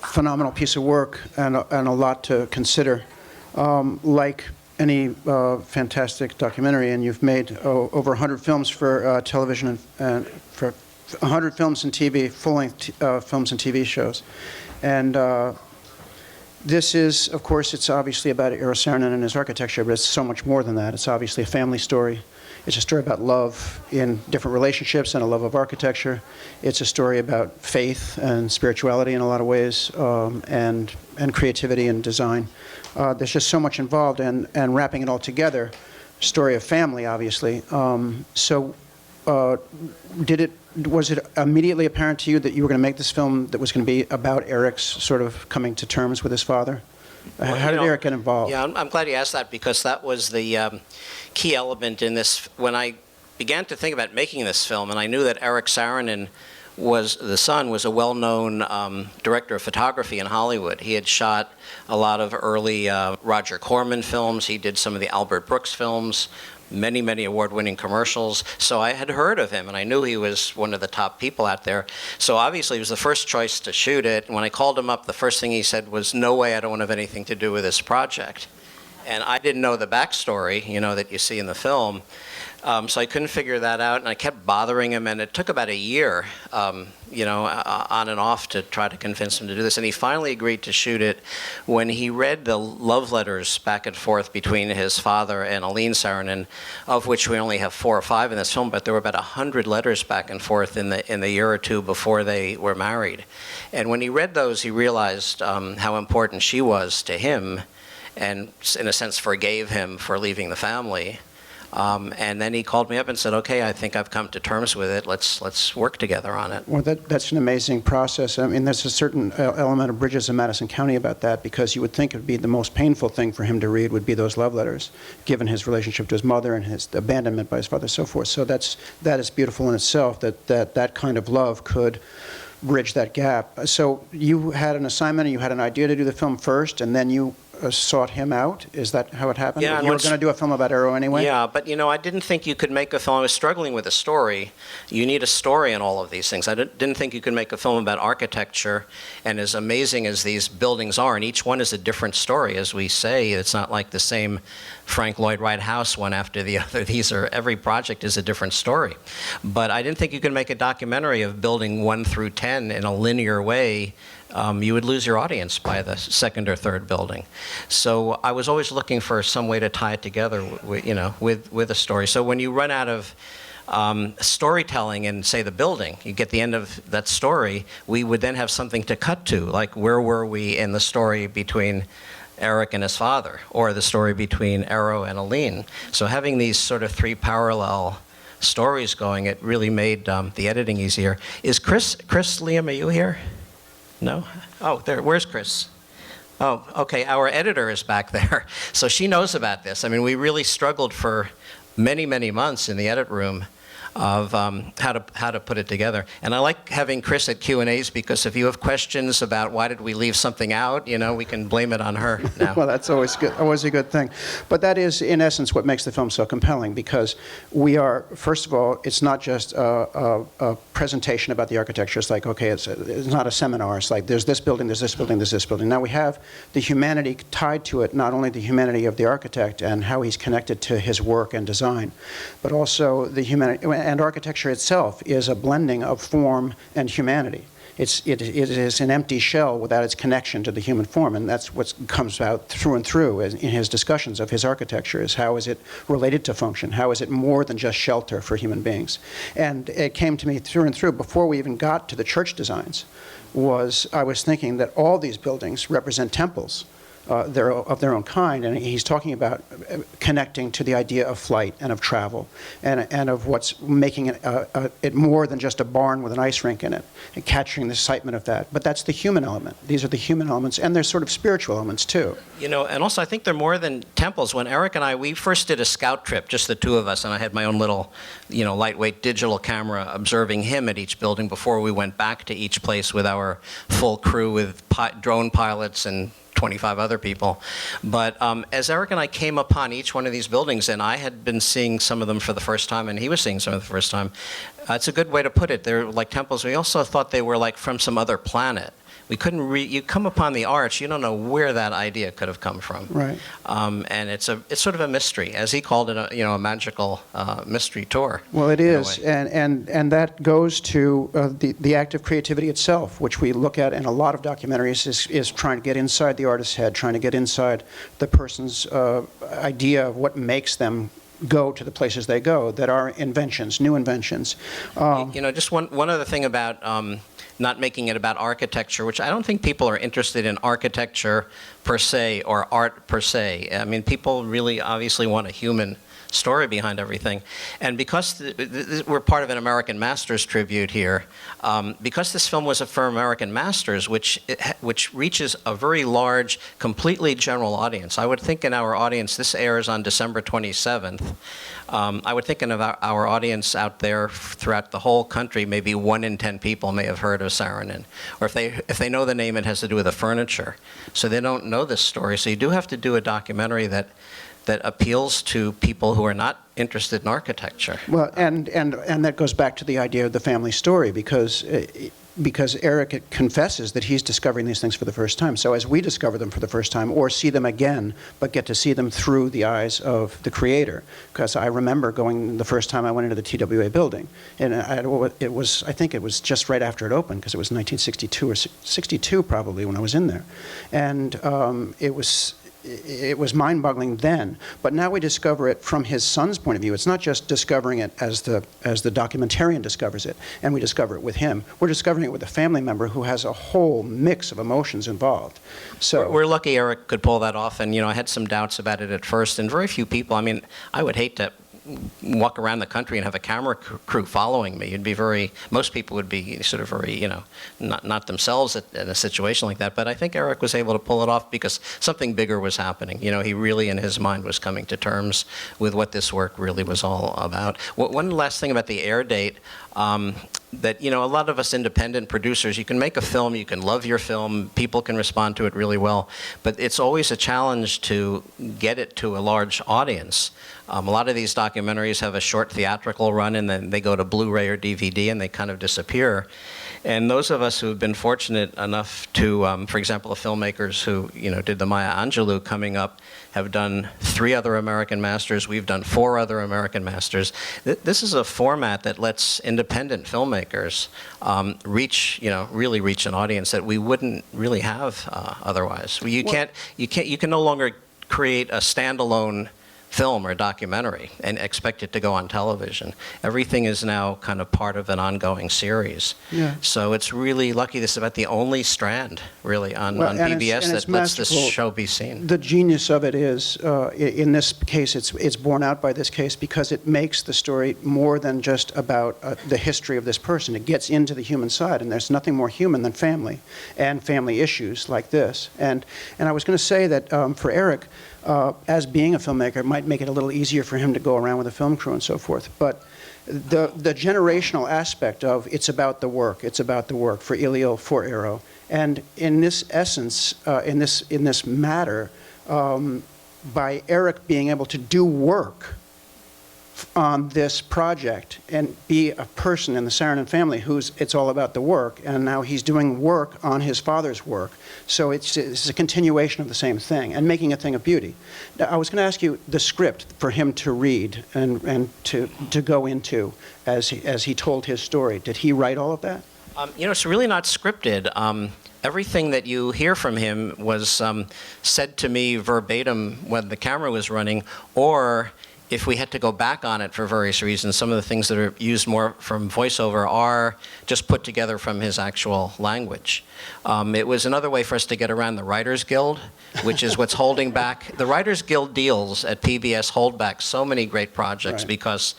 Phenomenal piece of work and a lot to consider. Like any fantastic documentary, and you've made over 100 films for television and for 100 films and TV, full-length films and TV shows. And this is, of course, it's obviously about Eero Saarinen and his architecture, but it's so much more than that. It's obviously a family story. It's a story about love in different relationships and a love of architecture. It's a story about faith and spirituality in a lot of ways, and creativity and design. There's just so much involved, and wrapping it all together, story of family, obviously. Was it immediately apparent to you that you were going to make this film that was going to be about Eric's sort of coming to terms with his father? Well, how did Eric get involved? Yeah, I'm glad you asked that, because that was the key element in this. When I began to think about making this film, and I knew that Eero Saarinen the son was a well-known director of photography in Hollywood. He had shot a lot of early Roger Corman films. He did some of the Albert Brooks films, many, many award-winning commercials. So I had heard of him, and I knew he was one of the top people out there. So obviously he was the first choice to shoot it. And when I called him up, the first thing he said was, "No way, I don't want to have anything to do with this project." And I didn't know the backstory, that you see in the film. So I couldn't figure that out, and I kept bothering him, and it took about a year, on and off to try to convince him to do this. And he finally agreed to shoot it when he read the love letters back and forth between his father and Eero Saarinen, of which we only have 4 or 5 in this film, but there were about 100 letters back and forth in the year or two before they were married. And when he read those, he realized how important she was to him, and in a sense forgave him for leaving the family. And then he called me up and said, "Okay, I think I've come to terms with it. Let's work together on it." Well, that's an amazing process. I mean, there's a certain element of Bridges in Madison County about that, because you would think it would be the most painful thing for him to read would be those love letters, given his relationship to his mother and his abandonment by his father and so forth. So that is beautiful in itself, that kind of love could bridge that gap. So you had an assignment, and you had an idea to do the film first, and then you sought him out? Is that how it happened? Yeah, you were going to do a film about Eero anyway? Yeah, but I didn't think you could make a film. I was struggling with a story. You need a story in all of these things. I didn't think you could make a film about architecture, and as amazing as these buildings are, and each one is a different story, as we say. It's not like the same Frank Lloyd Wright house one after the other. Every project is a different story. But I didn't think you could make a documentary of building 1 through 10 in a linear way. You would lose your audience by the second or third building. So I was always looking for some way to tie it together with a story. So when you run out of storytelling in, say, the building, you get the end of that story, we would then have something to cut to, like where were we in the story between Eric and his father, or the story between Eero and Eero. So having these sort of 3 parallel stories going, it really made the editing easier. Is Chris Liam, are you here? No? Oh, there. Where's Chris? Oh, okay. Our editor is back there. So she knows about this. I mean, we really struggled for many, many months in the edit room of how to put it together. And I like having Chris at Q&As, because if you have questions about why did we leave something out, we can blame it on her now. Well, that's always good. Always a good thing. But that is, in essence, what makes the film so compelling, because we are, first of all, it's not just a presentation about the architecture. It's like, okay, it's not a seminar. It's like there's this building, there's this building, there's this building. Now we have the humanity tied to it, not only the humanity of the architect and how he's connected to his work and design, but also the humanity. And architecture itself is a blending of form and humanity. It is an empty shell without its connection to the human form, and that's what comes out through and through in his discussions of his architecture, is how is it related to function? How is it more than just shelter for human beings? And it came to me through and through, before we even got to the church designs, I was thinking that all these buildings represent temples. They're of their own kind, and he's talking about connecting to the idea of flight and of travel, and of what's making it more than just a barn with an ice rink in it, and capturing the excitement of that. But that's the human element. These are the human elements, and there's sort of spiritual elements too. And also I think they're more than temples. When Eric and we first did a scout trip, just the 2 of us, and I had my own little, lightweight digital camera observing him at each building before we went back to each place with our full crew with drone pilots and 25 other people. But as Eric and I came upon each one of these buildings, and I had been seeing some of them for the first time, and he was seeing some of the first time, it's a good way to put it. They're like temples. We also thought they were like from some other planet. We couldn't you come upon the arch, you don't know where that idea could have come from. Right. And it's sort of a mystery, as he called it, a magical mystery tour. Well, it is, and that goes to the act of creativity itself, which we look at in a lot of documentaries, is trying to get inside the artist's head, trying to get inside the person's idea of what makes them go to the places they go, that are inventions, new inventions. Just one other thing about not making it about architecture, which I don't think people are interested in architecture per se or art per se. I mean, people really obviously want a human story behind everything. And because we're part of an American Masters tribute here, because this film was for American Masters, which reaches a very large, completely general audience. I would think in our audience, this airs on December 27th, I would think in our audience out there throughout the whole country, maybe 1 in 10 people may have heard of Sarandon. Or if they know the name, it has to do with the furniture. So they don't know this story. So you do have to do a documentary that appeals to people who are not interested in architecture. Well, and that goes back to the idea of the family story, because Eric confesses that he's discovering these things for the first time. So as we discover them for the first time, or see them again, but get to see them through the eyes of the creator. Because I remember going the first time I went into the TWA building, and I think it was just right after it opened, because it was 1962 or 62 probably when I was in there, and it was mind-boggling then, but now we discover it from his son's point of view. It's not just discovering it as the documentarian discovers it, and we discover it with him. We're discovering it with a family member who has a whole mix of emotions involved. So we're lucky Eric could pull that off, and I had some doubts about it at first, and very few people. I mean, I would hate to walk around the country and have a camera crew following me. Most people would be sort of very, not themselves in a situation like that. But I think Eric was able to pull it off because something bigger was happening. He really, in his mind, was coming to terms with what this work really was all about. One last thing about the air date, that, a lot of us independent producers, you can make a film, you can love your film, people can respond to it really well, but it's always a challenge to get it to a large audience. A lot of these documentaries have a short theatrical run, and then they go to Blu-ray or DVD, and they kind of disappear. And those of us who have been fortunate enough to, for example, the filmmakers who, did the Maya Angelou coming up, have done 3 other American Masters. We've done 4 other American Masters. This is a format that lets independent filmmakers really reach an audience that we wouldn't really have otherwise. You can no longer create a standalone film or documentary and expect it to go on television. Everything is now kind of part of an ongoing series. Yeah. So it's really lucky. This is about the only strand, really, on PBS that lets this show be seen. The genius of it is, in this case, it's borne out by this case because it makes the story more than just about the history of this person. It gets into the human side, and there's nothing more human than family and family issues like this. And I was going to say that for Eric, as being a filmmaker, it might make it a little easier for him to go around with a film crew and so forth. But the generational aspect of it's about the work for Elio, for Eero. And in this essence, in this matter, by Eric being able to do work on this project and be a person in the Sarandon family it's all about the work, and now he's doing work on his father's work. So it's a continuation of the same thing and making a thing of beauty. Now, I was going to ask you the script for him to read and to go into as he told his story. Did he write all of that? It's really not scripted. Everything that you hear from him was said to me verbatim when the camera was running, or if we had to go back on it for various reasons, some of the things that are used more from voiceover are just put together from his actual language. It was another way for us to get around the Writers Guild, which is what's holding back. The Writers Guild deals at PBS hold back so many great projects, right, because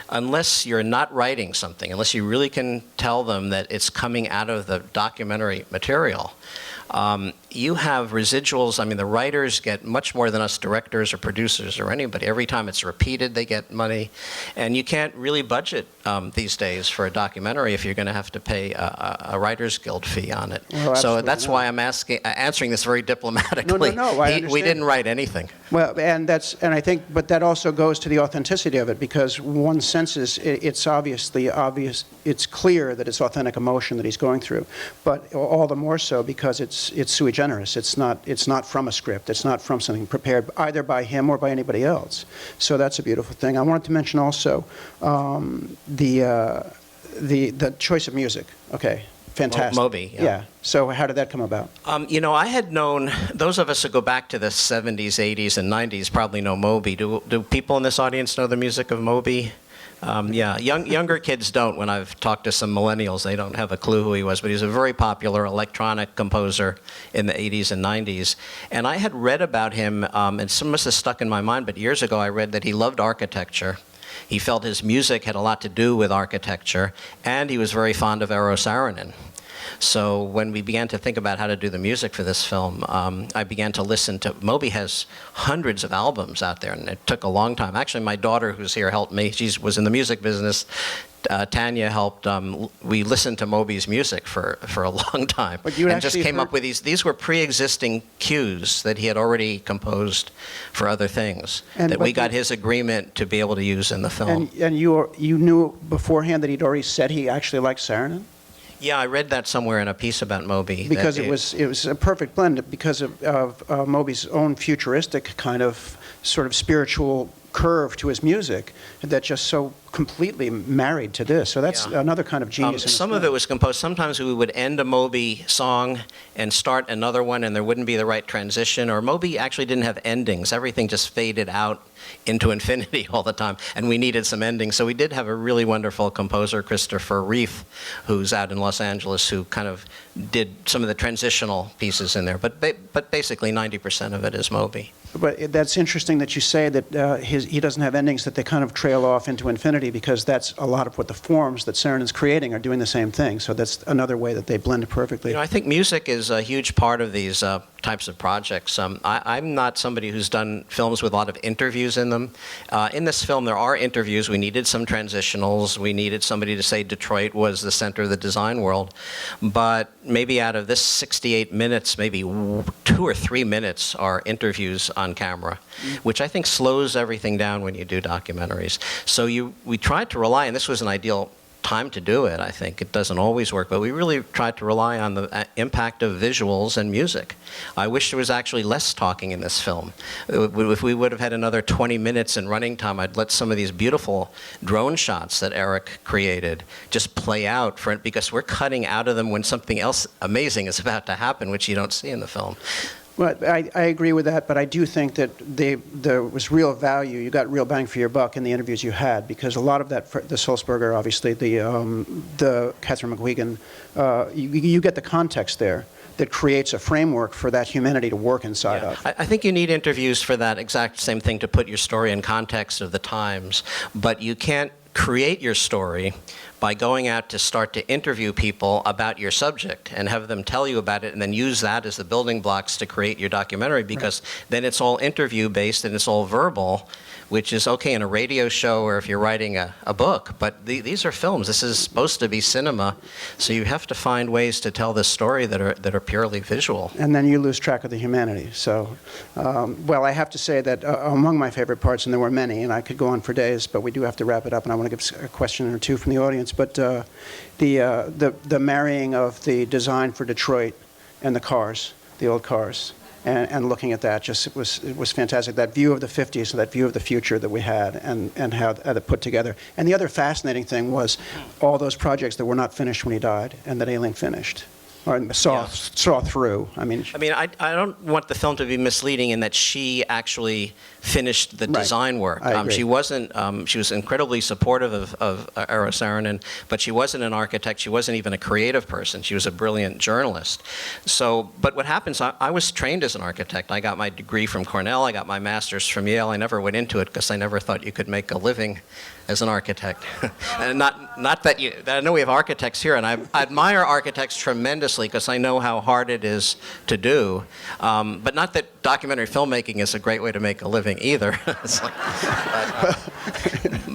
unless you're not writing something, unless you really can tell them that it's coming out of the documentary material, you have residuals. I mean, the writers get much more than us directors or producers or anybody. Every time it's repeated, they get money. And you can't really budget these days for a documentary if you're going to have to pay a Writers Guild fee on it. Well, so that's not. why I'm answering this very diplomatically. No, I understand. We didn't write anything. Well, and I think, but that also goes to the authenticity of it, because one senses it's obviously obvious, it's clear that it's authentic emotion that he's going through, but all the more so because it's sui generis. It's not from a script. It's not from something prepared either by him or by anybody else. So that's a beautiful thing. I wanted to mention also the choice of music. Okay. Fantastic. Moby, yeah. So how did that come about? I had known, those of us who go back to the 70s, 80s, and 90s probably know Moby. Do people in this audience know the music of Moby? Younger kids don't. When I've talked to some millennials, they don't have a clue who he was, but he's a very popular electronic composer in the 80s and 90s. And I had read about him, and some must have stuck in my mind, but years ago I read that he loved architecture. He felt his music had a lot to do with architecture, and he was very fond of Eero Saarinen. So when we began to think about how to do the music for this film, I began to listen to, Moby has hundreds of albums out there, and it took a long time. Actually, my daughter, who's here, helped me. She was in the music business. Tanya helped. We listened to Moby's music for a long time, and just came up with these. These were pre-existing cues that he had already composed for other things that we got his agreement to be able to use in the film. And you knew beforehand that he'd already said he actually liked Sarandon? Yeah, I read that somewhere in a piece about Moby. Because it was a perfect blend because of Moby's own futuristic kind of sort of spiritual curve to his music that just so completely married to this. So that's another kind of genius. Some of it was composed. Sometimes we would end a Moby song and start another one, and there wouldn't be the right transition. Or Moby actually didn't have endings. Everything just faded out into infinity all the time, and we needed some endings. So we did have a really wonderful composer, Christopher Reef, who's out in Los Angeles, who kind of did some of the transitional pieces in there. But basically 90% of it is Moby. But that's interesting that you say that he doesn't have endings, that they kind of trail off into infinity, because that's a lot of what the forms that Sarandon's creating are doing the same thing. So that's another way that they blend perfectly. I think music is a huge part of these types of projects. I'm not somebody who's done films with a lot of interviews in them. In this film, there are interviews. We needed some transitionals. We needed somebody to say Detroit was the center of the design world. But maybe out of this 68 minutes, maybe 2 or 3 minutes are interviews on camera, which I think slows everything down when you do documentaries. So we tried to rely, and this was an ideal time to do it, I think. It doesn't always work, but we really tried to rely on the impact of visuals and music. I wish there was actually less talking in this film. If we would have had another 20 minutes in running time, I'd let some of these beautiful drone shots that Eric created just play out for it, because we're cutting out of them when something else amazing is about to happen, which you don't see in the film. Well, I agree with that, but I do think that there was real value. You got real bang for your buck in the interviews you had, because a lot of that, the Sulzberger, obviously, the Catherine McGuigan, you get the context there that creates a framework for that humanity to work inside of. I think you need interviews for that exact same thing, to put your story in context of the times, but you can't create your story by going out to start to interview people about your subject and have them tell you about it, and then use that as the building blocks to create your documentary, because then it's all interview based and it's all verbal, which is okay in a radio show or if you're writing a book, but these are films. This is supposed to be cinema, so you have to find ways to tell this story that are purely visual. And then you lose track of the humanity. So, well, I have to say that among my favorite parts, and there were many, and I could go on for days, but we do have to wrap it up, and I want to give a question or two from the audience, but the marrying of the design for Detroit and the cars, the old cars, and looking at that, it was fantastic. That view of the 50s, that view of the future that we had, and how that put together. And the other fascinating thing was all those projects that were not finished when he died, and that Alien finished, or saw through. I don't want the film to be misleading in that she actually finished the design work. She wasn't. She was incredibly supportive of Eero Saarinen, but she wasn't an architect. She wasn't even a creative person. She was a brilliant journalist. So, but what happens? I was trained as an architect. I got my degree from Cornell. I got my master's from Yale. I never went into it because I never thought you could make a living as an architect. And not that you, I know we have architects here, and I admire architects tremendously because I know how hard it is to do. But not that documentary filmmaking is a great way to make a living either. It's like,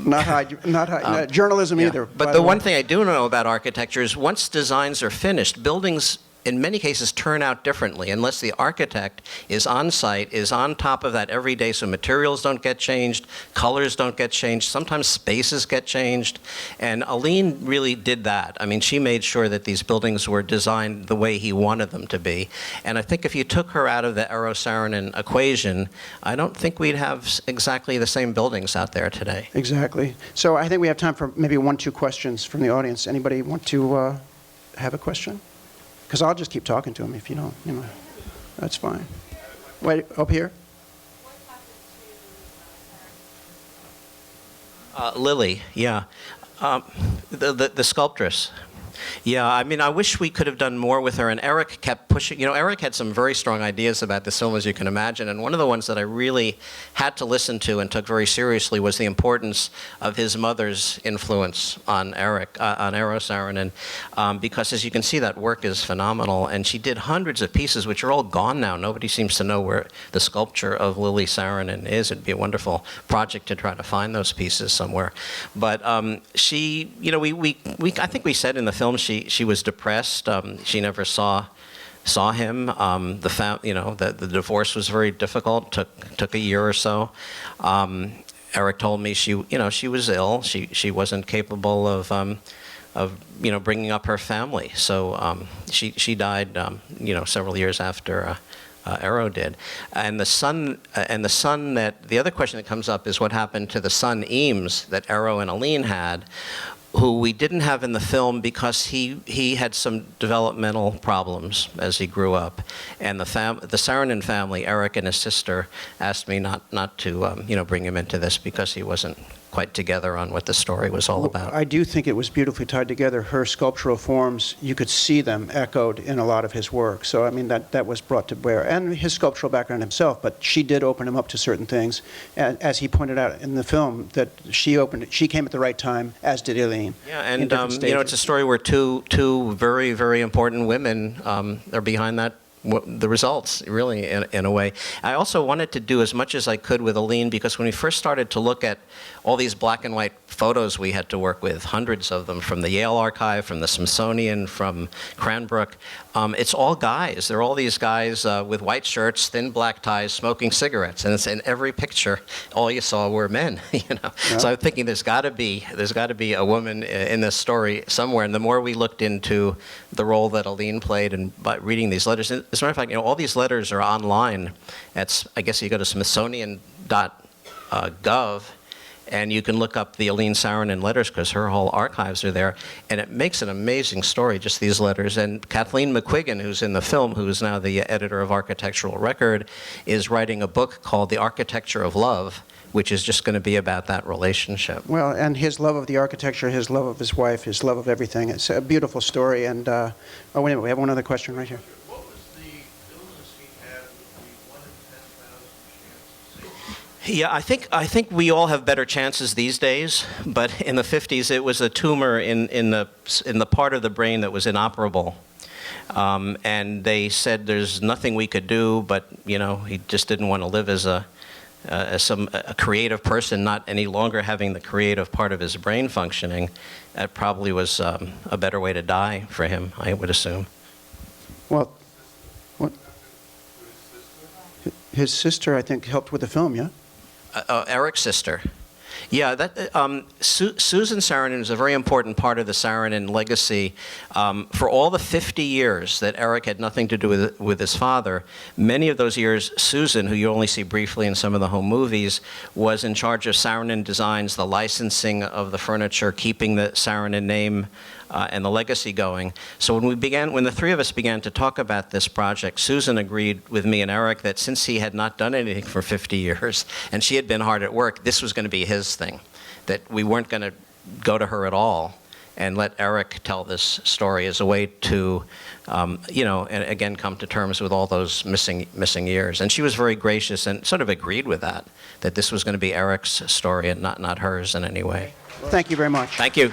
not journalism yeah. either. But the one thing I do know about architecture is once designs are finished, buildings in many cases turn out differently unless the architect is on site, is on top of that every day, so materials don't get changed, colors don't get changed, sometimes spaces get changed. And Aline really did that. I mean, she made sure that these buildings were designed the way he wanted them to be. And I think if you took her out of the Eero Saarinen equation, I don't think we'd have exactly the same buildings out there today. Exactly. So I think we have time for maybe 1-2 questions from the audience. Anybody want to have a question? Because I'll just keep talking to him if you don't. You know, that's fine. Wait, up here. Lily, yeah. The sculptress. Yeah, I mean, I wish we could have done more with her, and Eric kept pushing. You know, Eric had some very strong ideas about this film, as you can imagine, and one of the ones that I really had to listen to and took very seriously was the importance of his mother's influence on Eero Saarinen, because as you can see, that work is phenomenal, and she did hundreds of pieces, which are all gone now. Nobody seems to know where the sculpture of Lily Saarinen is. It'd be a wonderful project to try to find those pieces somewhere. But she, you know, I think we said in the film she was depressed. She never saw him. The divorce was very difficult. Took a year or so. Eric told me she was ill. She wasn't capable of bringing up her family. So she died several years after Eero did. And the son that the other question that comes up is what happened to the son Eames that Eero and Aline had, who we didn't have in the film because he had some developmental problems as he grew up, and the Sarandon family, Eric and his sister, asked me not to bring him into this because he wasn't quite together on what the story was all about. I do think it was beautifully tied together. Her sculptural forms, you could see them echoed in a lot of his work. So I mean that was brought to bear, and his sculptural background himself. But she did open him up to certain things, and as he pointed out in the film, that she came at the right time, as did Aline. Yeah, and it's a story where two very, very important women are behind that. The results, really, in a way. I also wanted to do as much as I could with Aline, because when we first started to look at all these black and white photos we had to work with, hundreds of them from the Yale archive, from the Smithsonian, from Cranbrook, it's all guys. They're all these guys with white shirts, thin black ties, smoking cigarettes, and it's in every picture. All you saw were men, Yeah. So I'm thinking there's got to be a woman in this story somewhere. And the more we looked into the role that Aline played, and by reading these letters, as a matter of fact, all these letters are online. I guess you go to Smithsonian.gov. And you can look up the Aline Saarinen letters because her whole archives are there. And it makes an amazing story, just these letters. And Kathleen McQuiggan, who's in the film, who is now the editor of Architectural Record, is writing a book called The Architecture of Love, which is just going to be about that relationship. Well, and his love of the architecture, his love of his wife, his love of everything. It's a beautiful story. And, oh, wait a minute, we have one other question right here. Yeah, I think we all have better chances these days, but in the 50s it was a tumor in the part of the brain that was inoperable. And they said there's nothing we could do, but he just didn't want to live as a creative person, not any longer having the creative part of his brain functioning. That probably was a better way to die for him, I would assume. Well, what? His sister, I think, helped with the film, yeah? Eric's sister. Yeah, Susan Sarandon is a very important part of the Saarinen legacy. For all the 50 years that Eric had nothing to do with his father, many of those years, Susan, who you only see briefly in some of the home movies, was in charge of Sarandon Designs, the licensing of the furniture, keeping the Saarinen name and the legacy going. So when the three of us began to talk about this project, Susan agreed with me and Eric that since he had not done anything for 50 years, and she had been hard at work, this was going to be his thing, that we weren't going to go to her at all. and let Eric tell this story as a way to, and again, come to terms with all those missing years. And she was very gracious and sort of agreed with that this was going to be Eric's story and not hers in any way. Thank you very much. Thank you.